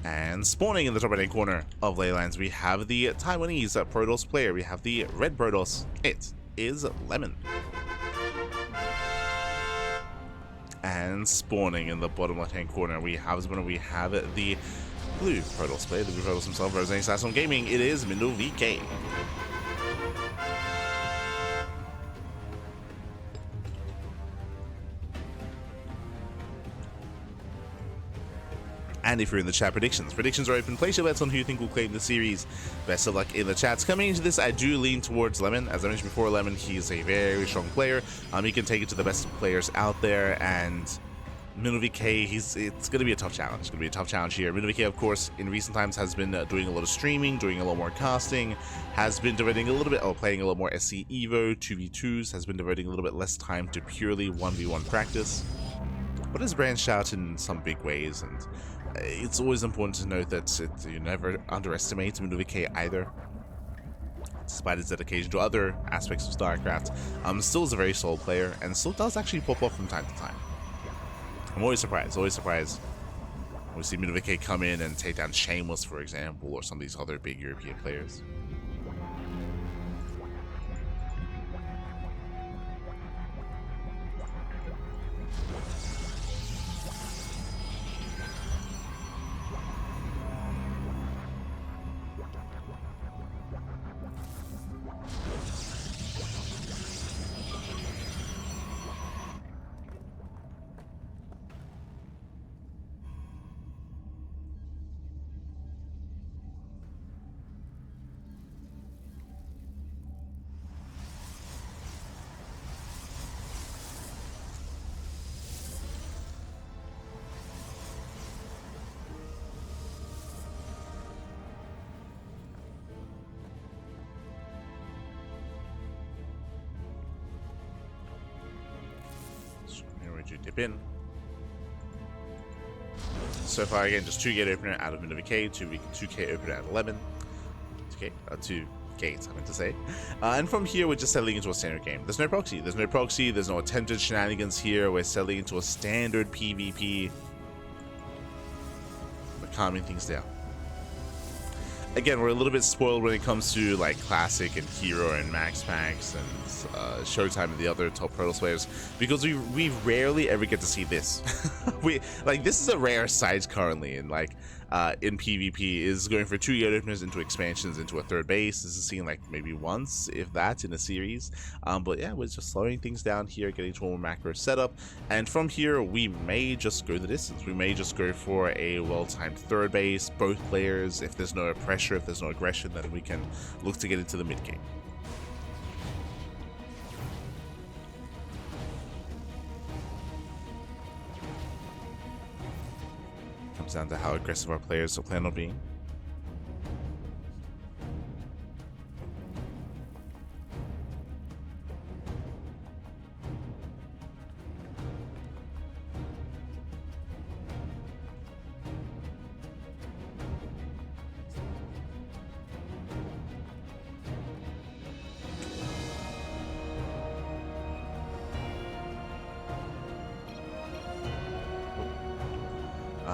And spawning in the top right hand corner of Leylands, we have the Taiwanese Protoss player. We have the red Protoss. It is Lemon. And spawning in the bottom left hand corner, we have the blue Protoss player, the blue Protoss himself, representing Sasson Gaming. It is MindelVK. And if you're in the chat, predictions are open. Place your bets on who you think will claim the series. Best of luck in the chats. Coming into this, I do lean towards Lemon. As I mentioned before, Lemon, he's a very strong player. He can take it to the best players out there, and MindelVK, it's going to be a tough challenge. It's going to be a tough challenge here. MindelVK, of course, in recent times has been doing a lot of streaming, doing a lot more casting, has been devoting a little bit, playing a lot more SC Evo, 2v2s, has been devoting a little bit less time to purely 1v1 practice, but has branched out in some big ways, and it's always important to note that you never underestimate MindelVK either. Despite his dedication to other aspects of StarCraft, still is a very solid player, and still does actually pop off from time to time. I'm always surprised when we see MindelVK come in and take down Shameless, for example, or some of these other big European players. To dip in. So far, again, just 2 gate opener out of MindelVK, 2k opener out of Lemon. 2 gates, I meant to say. And from here, we're just settling into a standard game. There's no proxy, there's no attempted shenanigans here. We're settling into a standard PvP. We're calming things down. Again, we're a little bit spoiled when it comes to like Classic and Hero and Max Packs and Showtime and the other top Protoss players, because we rarely ever get to see this. This is a rare sight currently in in PvP, is going for 2 gate openers into expansions into a third base. This is seen like maybe once, if that, in a series. But yeah, we're just slowing things down here, getting to a more macro setup, and from here we may just go the distance. We may just go for a well-timed third base, both players. If there's no pressure, if there's no aggression, then we can look to get into the mid game. Comes down to how aggressive our players plan on being.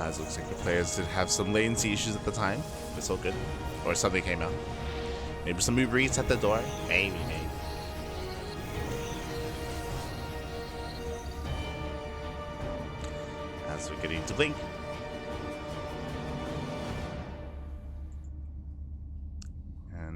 It looks like the players did have some latency issues at the time. It's all good. Or something came out. Maybe some Uber Eats at the door. Maybe. As we're getting to blink.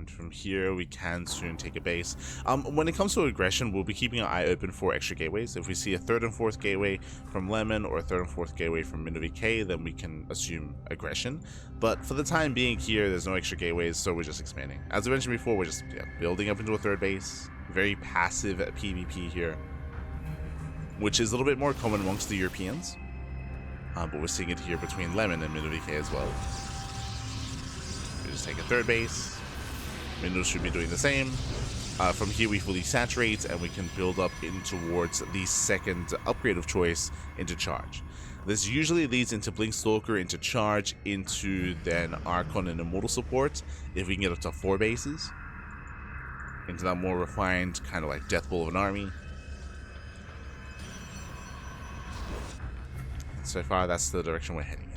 From here, we can soon take a base. When it comes to aggression, we'll be keeping an eye open for extra gateways. If we see a 3rd and 4th gateway from Lemon or a 3rd and 4th gateway from MindelVK, then we can assume aggression. But for the time being here, there's no extra gateways, so we're just expanding. As I mentioned before, we're just building up into a 3rd base. Very passive PvP here, which is a little bit more common amongst the Europeans. But we're seeing it here between Lemon and MindelVK as well. We just take a 3rd base. Mindel should be doing the same. From here we fully saturate and we can build up in towards the 2nd upgrade of choice into Charge. This usually leads into Blink Stalker, into Charge, into then Archon and Immortal support, if we can get up to 4 bases. Into that more refined, kind of like Death Bull of an army. So far that's the direction we're heading in.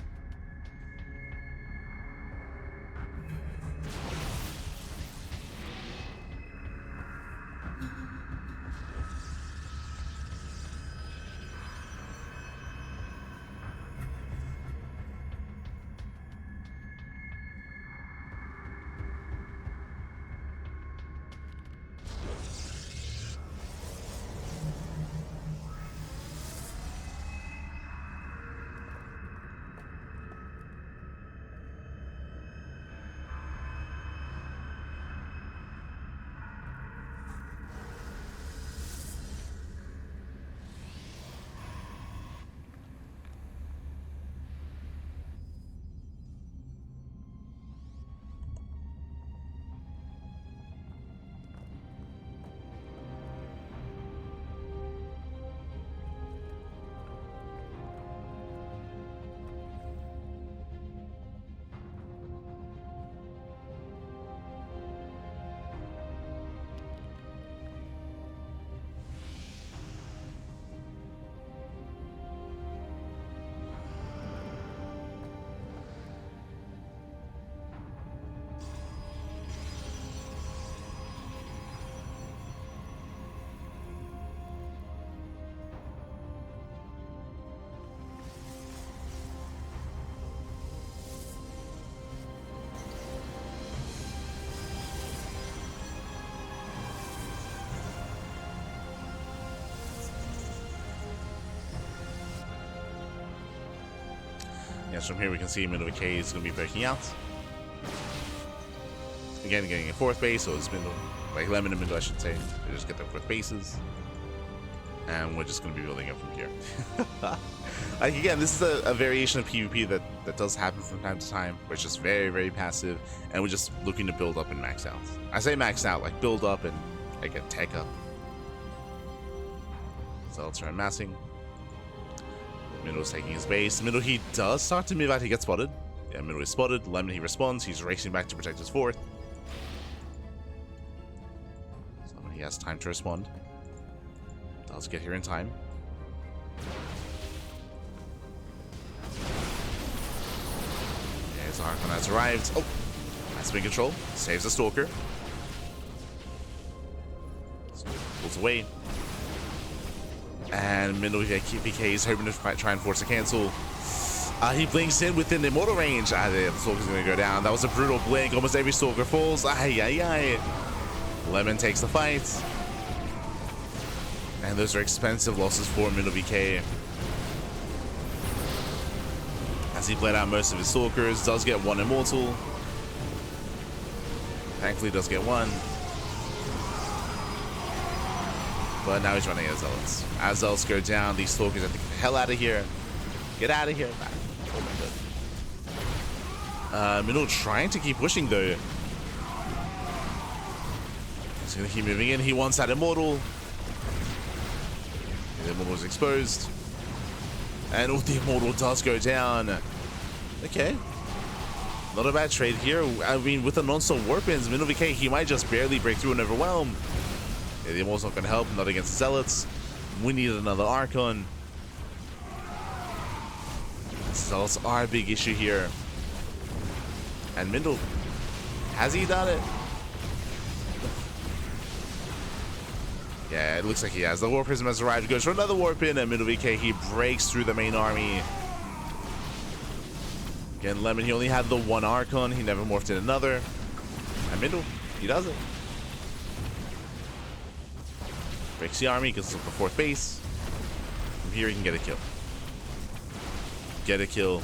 Yes, from here we can see MindelVK is going to be breaking out. Again, getting a 4th base, so it's Mindel, like Lemon and Mindel, I should say. They just get their 4th bases. And we're just going to be building up from here. Like, again, this is a variation of PvP that does happen from time to time, where it's just very, very passive, and we're just looking to build up and max out. I say max out, like build up and like a tech up. So let's try massing. Mindel's taking his base. Mindel, he does start to move out, he gets spotted. Yeah, Mindel is spotted. Lemon, he responds. He's racing back to protect his 4th. So he has time to respond. Does get here in time. Yeah, his Archon has arrived. Oh, that's big control. Saves the Stalker. Pulls away. And MindelVK is hoping to try and force a cancel. He blinks in within the immortal range. The Stalker's going to go down. That was a brutal blink. Almost every Stalker falls. Lemon takes the fight. And those are expensive losses for MindelVK. As he played out most of his Stalkers, does get 1 immortal. Thankfully does get 1. But now he's running as Zealots. As Zealots go down, these Stalkers have to get the hell out of here. Get out of here. Oh my god. Mindel trying to keep pushing though. He's gonna keep moving in. He wants that immortal. The immortal is exposed. And the immortal does go down. Okay. Not a bad trade here. I mean, with the non-stop warpins, MindelVK, he might just barely break through and overwhelm. Yeah, the immortal's not going to help. Not against the Zealots. We need another Archon. Zealots are a big issue here. And Mindel, has he done it? Yeah, it looks like he has. The War Prism has arrived. Goes for another Warp in, and MindelVK, he breaks through the main army. Again, Lemon, he only had the 1 Archon. He never morphed in another. And Mindel, he does it. Breaks the army, gets up the 4th base. From here, he can get a kill. Get a kill.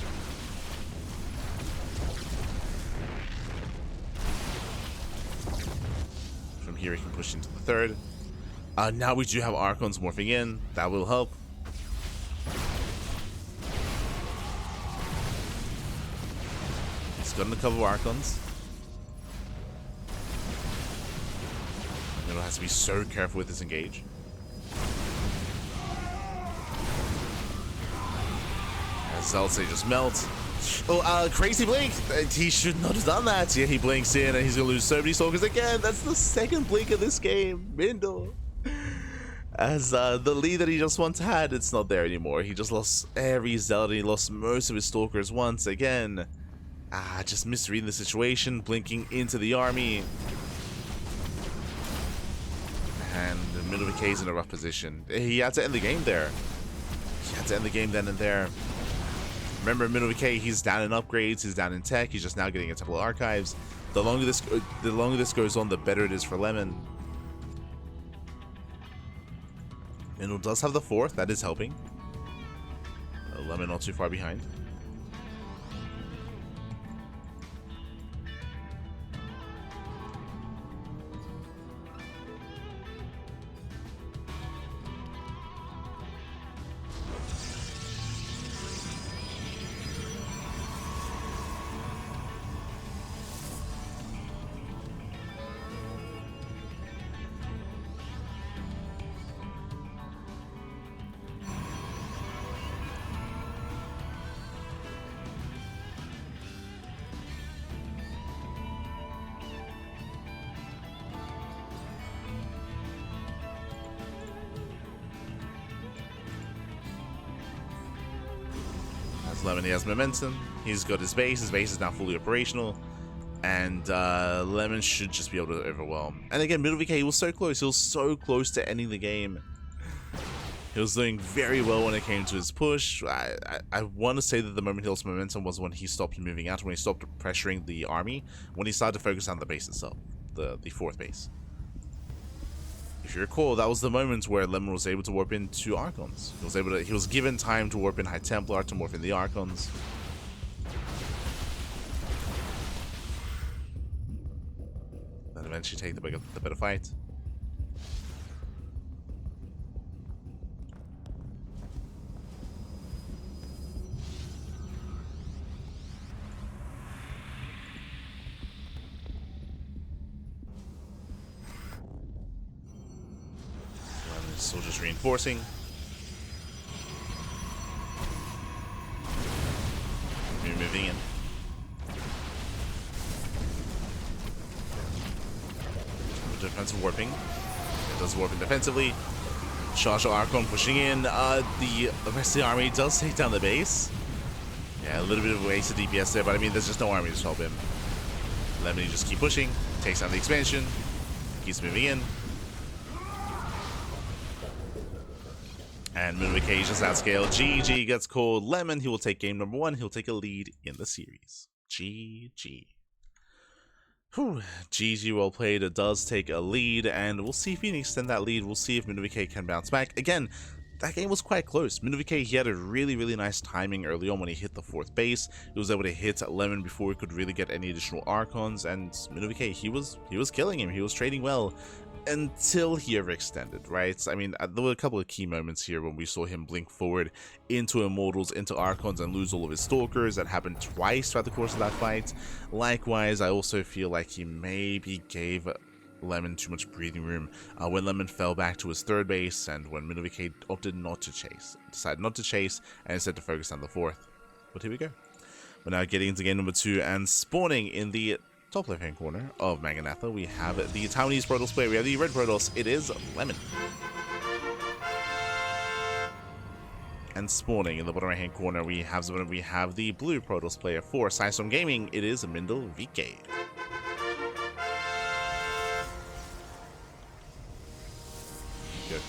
From here, he can push into the 3rd. Now we do have Archons morphing in. That will help. He's got a couple of Archons. Mindel has to be so careful with this engage. As Zealots, they just melt. Oh, crazy blink! He should not have done that. Yeah, he blinks in and he's gonna lose so many Stalkers again. That's the 2nd blink of this game. Mindel. As the lead that he just once had, it's not there anymore. He just lost every Zealot. He lost most of his Stalkers once again. Just misreading the situation, blinking into the army. And MindelVK is in a rough position. He had to end the game there. He had to end the game then and there. Remember, MindelVK, he's down in upgrades, he's down in tech, he's just now getting a Temple Archives. The longer this goes on, the better it is for Lemon. Mindel does have the 4th, that is helping. Lemon not too far behind. Lemon, he has momentum. He's got his base. His base is now fully operational. And Lemon should just be able to overwhelm. And again, MindelVK, he was so close. He was so close to ending the game. He was doing very well when it came to his push. I want to say that the moment he lost momentum was when he stopped moving out, when he stopped pressuring the army, when he started to focus on the base itself, the 4th base. If you recall, that was the moment where Lemon was able to warp in 2 Archons. He was given time to warp in High Templar to morph in the Archons. eventually take the better fight. Soldiers reinforcing. We're moving in. Defensive warping. It does warping defensively. Shasha Archon pushing in. The rest of the army does take down the base. Yeah, a little bit of a waste of DPS there, but I mean, there's just no army to help him. Lemony just keep pushing. Takes down the expansion. Keeps moving in. And MindelVK just outscaled. GG gets called. Lemon, he will take game number 1. He'll take a lead in the series. GG. Whew. GG, well played. It does take a lead, and we'll see if he can extend that lead. We'll see if MindelVK can bounce back. Again, that game was quite close. MindelVK, he had a really, really nice timing early on when he hit the 4th base. He was able to hit Lemon before he could really get any additional Archons, and MindelVK, he was killing him. He was trading well. Until he overextended, right? I mean, there were a couple of key moments here when we saw him blink forward into Immortals, into Archons, and lose all of his Stalkers. That happened twice throughout the course of that fight. Likewise, I also feel like he maybe gave Lemon too much breathing room when Lemon fell back to his 3rd base, and when MindelVK opted not to chase. Decided not to chase, and instead to focus on the 4th. But here we go. We're now getting into game number 2, and spawning in the top left-hand corner of Maganatha, we have the Taiwanese Protoss player. We have the red Protoss. It is Lemon. And spawning in the bottom right-hand corner, we have the blue Protoss player for System Gaming. It is MindelVK. Good.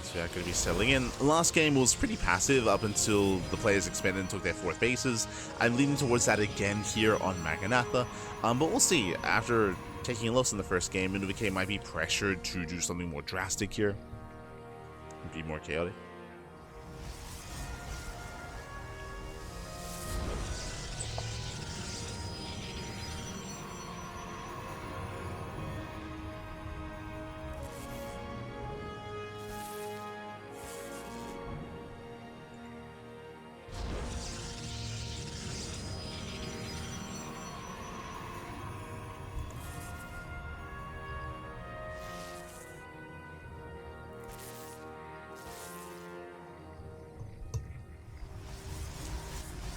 So yeah, going to be settling in. Last game was pretty passive up until the players expanded and took their 4th bases. I'm leaning towards that again here on Maganatha. But we'll see. After taking a loss in the first game, MindelVK might be pressured to do something more drastic here. Be more chaotic.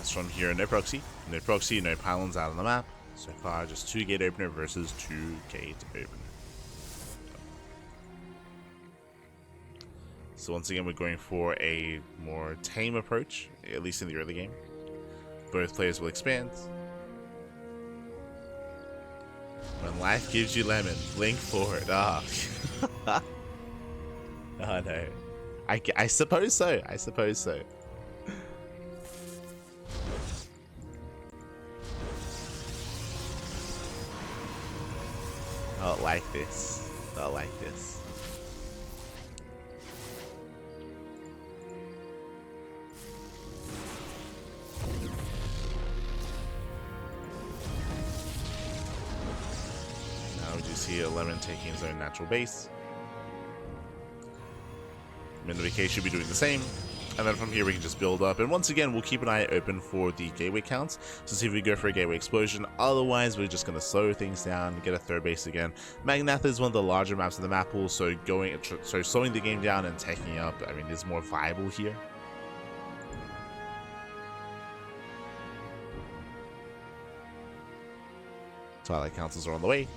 From here, no proxy, no pylons out on the map. So far, just 2 gate opener versus 2 gate opener. So once again, we're going for a more tame approach, at least in the early game. Both players will expand. When life gives you lemon, blink forward. Ah. Oh no. I suppose so. I suppose so. Not like this. Not like this. Now we do see a Lemon taking his own natural base. MindelVK should be doing the same. And then from here we can just build up, and once again we'll keep an eye open for the gateway counts to see if we go for a gateway explosion. Otherwise we're just going to slow things down, get a 3rd base again. Maganatha is one of the larger maps in the map pool, so slowing the game down and taking up, I mean, is more viable here. Twilight Councils are on the way.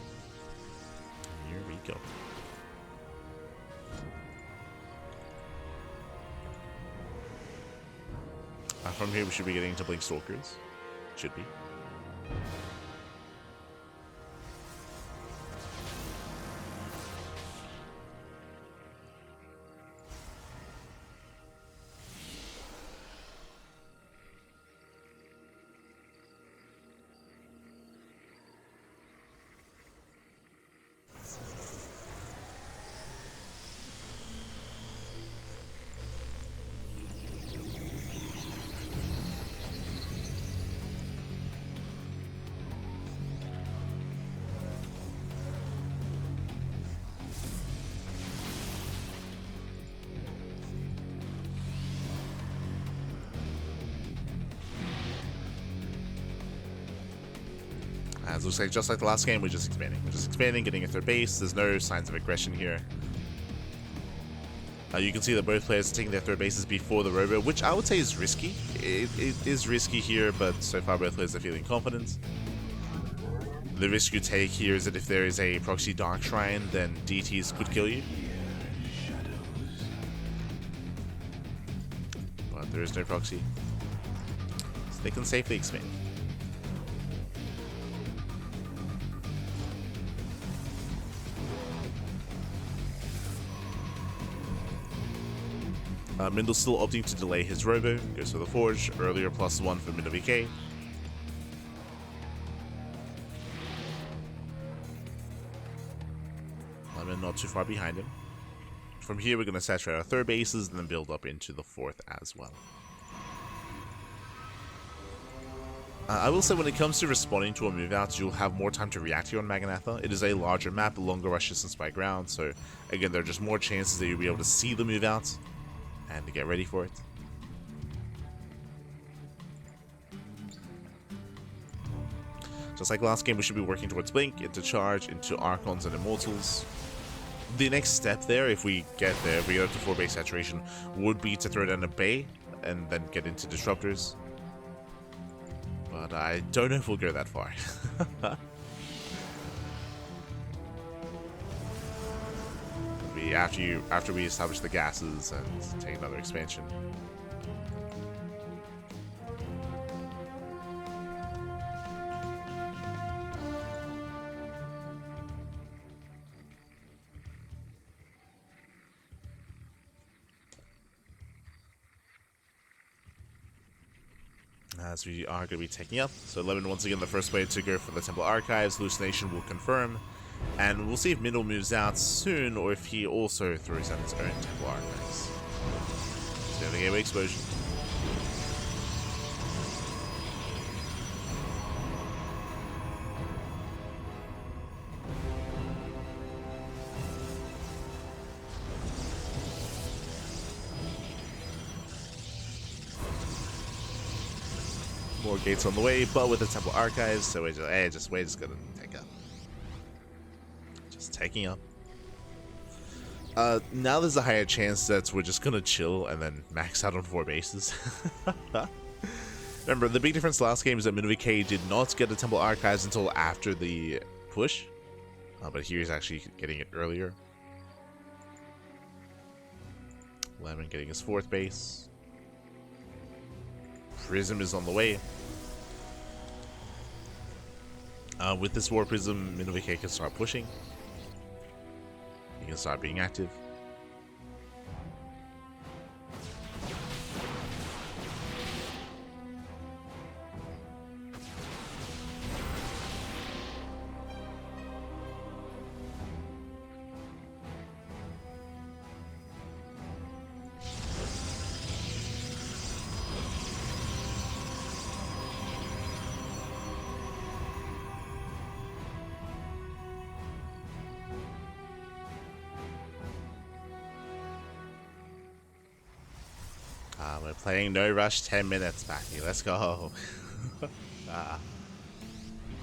Here we go. From here we should be getting to Blink Stalkers. Should be. As it looks like just like the last game, we're just expanding. We're just expanding, getting a third base. There's no signs of aggression here. You can see that both players are taking their third bases before the robo, which I would say is risky. It is risky here, but so far both players are feeling confident. The risk you take here is that if there is a proxy Dark Shrine, then DTs could kill you. But there is no proxy, so they can safely expand. Mindel's still opting to delay his robo, goes for the forge, earlier +1 for MindelVK. Lemon not too far behind him. From here we're going to saturate our third bases and then build up into the fourth as well. I will say when it comes to responding to a move out, you'll have more time to react here on Magnatha. It is a larger map, longer rush distance by ground, so again there are just more chances that you'll be able to see the move out and to get ready for it. Just like last game, we should be working towards Blink, into Charge, into Archons and Immortals. The next step there, if we get there, if we get up to 4 base saturation, would be to throw down a Bay and then get into Disruptors. But I don't know if we'll go that far. After we establish the gases and take another expansion. As we are going to be taking up. So Lemon once again the first player to go for the Temple Archives. Hallucination will confirm. And we'll see if Mindel moves out soon or if he also throws out his own Temple Archives. So we have a gateway explosion. More gates on the way, but with the Temple Archives, so we're just gonna take up. Just taking up. Now there's a higher chance that we're just gonna chill and then max out on 4 bases. Remember, the big difference last game is that MindelVK did not get the Temple Archives until after the push, but here he's actually getting it earlier. Lemon getting his 4th base. Prism is on the way. With this War Prism, MindelVK can start pushing. He can start being active. We're playing No Rush 10 minutes, Packy. Let's go.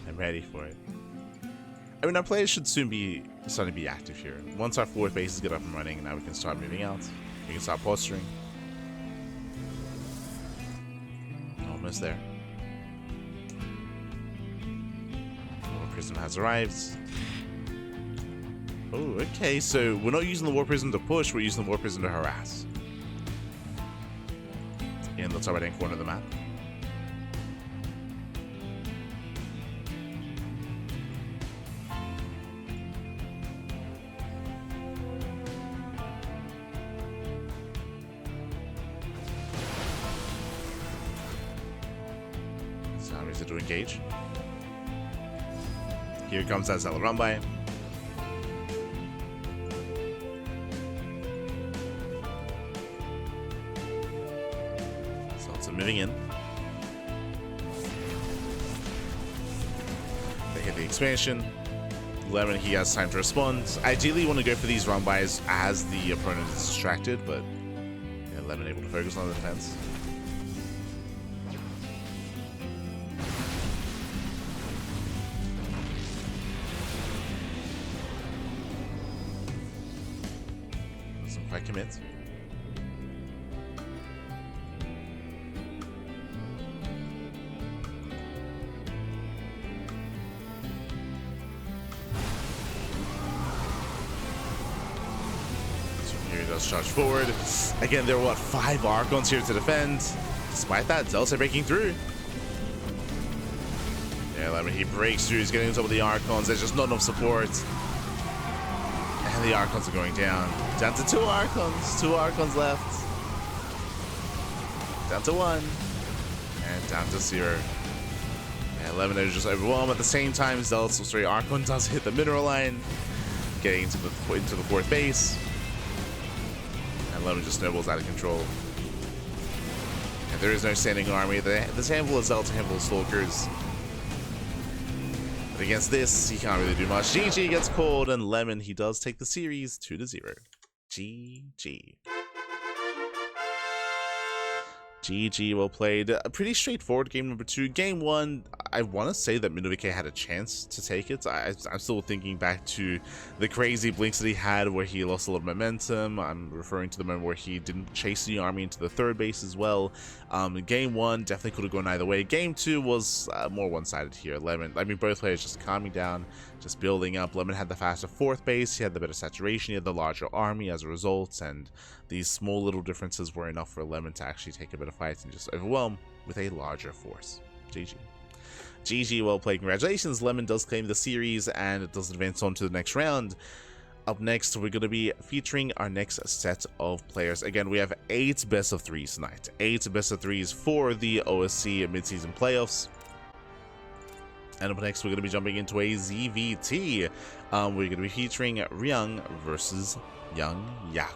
I'm ready for it. I mean, our players should soon be starting to be active here. Once our 4th bases get up and running, now we can start moving out. We can start posturing. Almost there. War Prism has arrived. Oh, okay, so we're not using the War Prism to push, we're using the War Prism to harass. In the top right-hand corner of the map. So now ready to engage. Here comes that Zella run by. Moving in. They hit the expansion. Lemon, he has time to respond. Ideally, you want to go for these run-bys as the opponent is distracted, but yeah, Lemon able to focus on the defense. if I commit. Here he does charge forward. Again, there are what, 5 Archons here to defend. Despite that, Delta breaking through. Yeah, Lemon, he breaks through. He's getting on top of the Archons. There's just not enough support. And the Archons are going down. Down to 2 Archons. 2 Archons left. Down to 1. And down to 0. And Lemon is just overwhelmed. At the same time, Archon does hit the mineral line. Getting into the 4th base. And Lemon just snowballs out of control. And there is no standing army. There's a handful of Zelts, a handful of Stalkers. But against this, he can't really do much. GG gets called, and Lemon, he does take the series 2-0. GG. GG, well played. A pretty straightforward game number 2. Game 1, I want to say that MindelVK had a chance to take it. I'm still thinking back to the crazy blinks that he had where he lost a lot of momentum. I'm referring to the moment where he didn't chase the army into the 3rd base as well. Game 1 definitely could have gone either way. Game 2 was more one-sided here. Both players just calming down, just building up. Lemon had the faster 4th base, he had the better saturation, he had the larger army as a result, and these small little differences were enough for Lemon to actually take a bit of fight and just overwhelm with a larger force. GG. GG, well played. Congratulations, Lemon does claim the series and it does advance on to the next round. Up next, we're going to be featuring our next set of players. Again, we have 8 best of 3s tonight. 8 best of 3s for the OSC mid-season playoffs. And up next, we're going to be jumping into a ZVT. We're going to be featuring Ryung versus Young Yako.